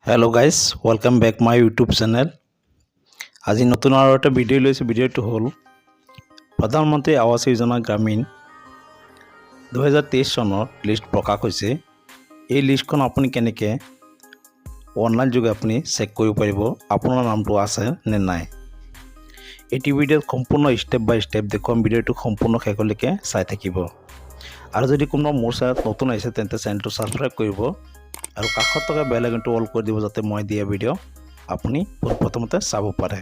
Hello guys, welcome back my YouTube channel. আজি নতুন আৰু এটা ভিডিও লৈছে। ভিডিওটো হ'ল প্ৰধানমন্ত্ৰী আৱাস যোজনা গ্ৰামীণ 2023 চনৰ লিষ্ট প্ৰকাশ হৈছে। এই লিষ্টখন আপুনি কেনেকৈ অনলাইন যোগে আপুনি চেক কৰিব পাৰিব আপোনাৰ নামটো আছে নে নাই। এই ভিডিওত সম্পূৰ্ণ স্টেপ বাই স্টেপ দেখুৱাম। ভিডিওটো সম্পূৰ্ণ শেষলৈকে চাই থাকিব। আৰু যদি কোনোবা মোৰ চেনেলত নতুন আহিছে তেন্তে চেনেলটো সাবস্ক্ৰাইব কৰিব আৰু কাষত থকা বেল আইকনটো অল কৰি দিব যাতে মই দিয়া ভিডিও আপুনি প্ৰথমতে চাব পাৰে।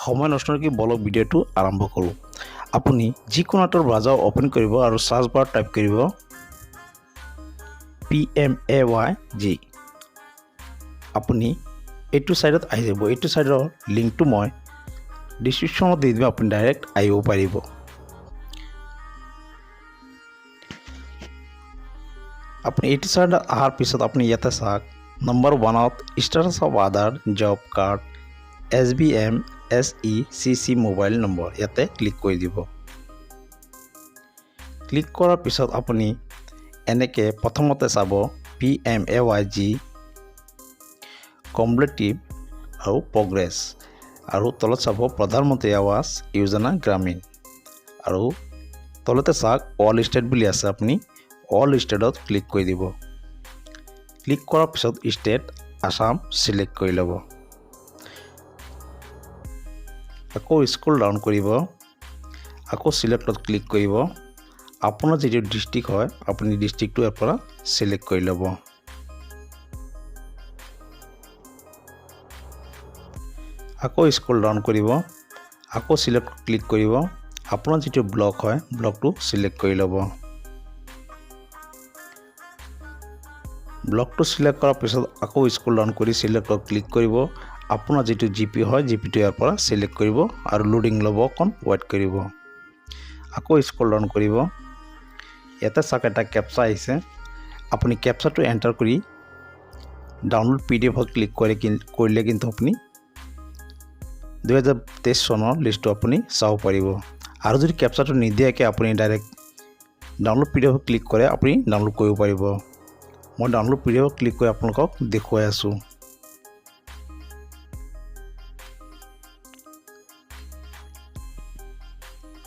সময় নষ্ট নকৰি বলক ভিডিওটো আৰম্ভ কৰোঁ। আপুনি যিকোনো এটা ব্ৰাউজাৰ ওপেন কৰিব আৰু সাৰ্চ বাৰ টাইপ কৰিব Pmayg। আপুনি এইটো সাইডত আহি যাব। এইটো সাইডৰ লিংকটো মই ডিসক্ৰিপশনত দি দিম, আপুনি ডাইৰেক্ট আহিব পাৰিব। আপুনি এইটো সাইডত অহাৰ পিছত আপুনি ইয়াতে চাওক নম্বৰ 1ত status of Aadhaar job card SBM SECC mobile number ইয়াতে ক্লিক কৰি দিব। ক্লিক কৰাৰ পিছত আপুনি এনেকৈ প্ৰথমতে চাব Pmayg কমপ্লিটিভ আৰু প্ৰগ্ৰেছ আৰু তলত চাব প্ৰধানমন্ত্ৰী আৱাস যোজনা গ্ৰামীণ আৰু তলতে চাওক অল ষ্টেট বুলি আছে। আপুনি অল ষ্টেটত ক্লিক কৰি দিব। ক্লিক কৰাৰ পিছত ষ্টেট আসাম সিলেক্ট কৰি ল'ব। আকৌ স্ক্ৰল ডাউন কৰিব, আকৌ সিলেক্টত ক্লিক কৰিব। আপোনাৰ যিটো ডিস্ট্ৰিক্ট হয় আপুনি ডিস্ট্ৰিক্টটো ইয়াৰ পৰা সিলেক্ট কৰি ল'ব। আকৌ স্ক্ৰল ডাউন কৰিব, আকৌ সিলেক্ট ক্লিক কৰিব। আপোনাৰ যিটো ব্লক হয় ব্লকটো সিলেক্ট কৰি ল'ব। ব্লকটো সিলেক্ট কৰাৰ পিছত আকৌ স্ক্ৰল ডাউন কৰি সিলেক্টত ক্লিক কৰিব। আপোনাৰ যিটো জিপি হয় জিপিটো ইয়াৰ পৰা সিলেক্ট কৰিব আৰু লোডিং ল'ব, অকণ ৱেইট কৰিব। আকৌ স্ক্ৰল ডাউন কৰিব। ইয়াতে চাওক এটা কেপচা আহিছে। আপুনি কেপচাটো এণ্টাৰ কৰি ডাউনলোড PDF ক্লিক কৰিলে কিন্তু আপুনি 2023 চনৰ লিষ্টটো আপুনি চাব পাৰিব। আৰু যদি কেপচাটো নিদিয়াকৈ আপুনি ডাইৰেক্ট ডাউনলোড PDF ক্লিক কৰে আপুনি ডাউনলোড কৰিব পাৰিব। মই ডাউনলোড PDF ক্লিক কৰি আপোনালোকক দেখুৱাই আছোঁ।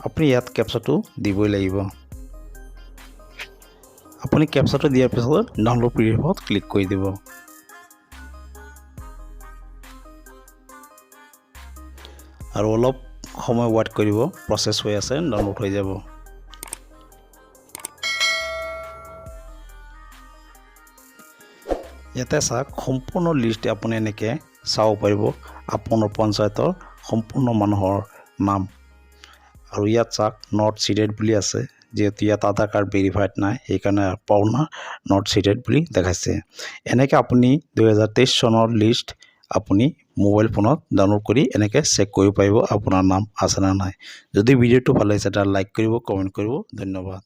আপুনি ইয়াত কেপচাটো দিবই লাগিব। আপুনি কেপচাটো দিয়াৰ পিছত ডাউনলোড PDF ক্লিক কৰি দিব। আৰু অলপ সময় ৱেইট কৰিব, প্ৰচেছ হৈ আছে, ডাউনলোড হৈ যাব। ইয়াতে চাওক সম্পূৰ্ণ লিষ্ট আপুনি এনেকৈ চাব পাৰিব আপোনাৰ পঞ্চায়তৰ সম্পূৰ্ণ মানুহৰ নাম। আৰু ইয়াত চাওক নট সিটেড বুলি আছে, যিহেতু ইয়াত আধাৰ কাৰ্ড ভেৰিফাইড নাই সেইকাৰণে আপোনাৰ নট সিটেড বুলি দেখাইছে। এনেকৈ আপুনি 2023 চনৰ লিষ্ট আপুনি মোবাইল ফোনত ডাউনলোড কৰি এনেকৈ চেক কৰিব পাৰিব আপোনাৰ নাম আছে নে নাই। যদি ভিডিওটো ভাল লাগিছে এটা লাইক কৰিব, কমেণ্ট কৰিব। ধন্যবাদ।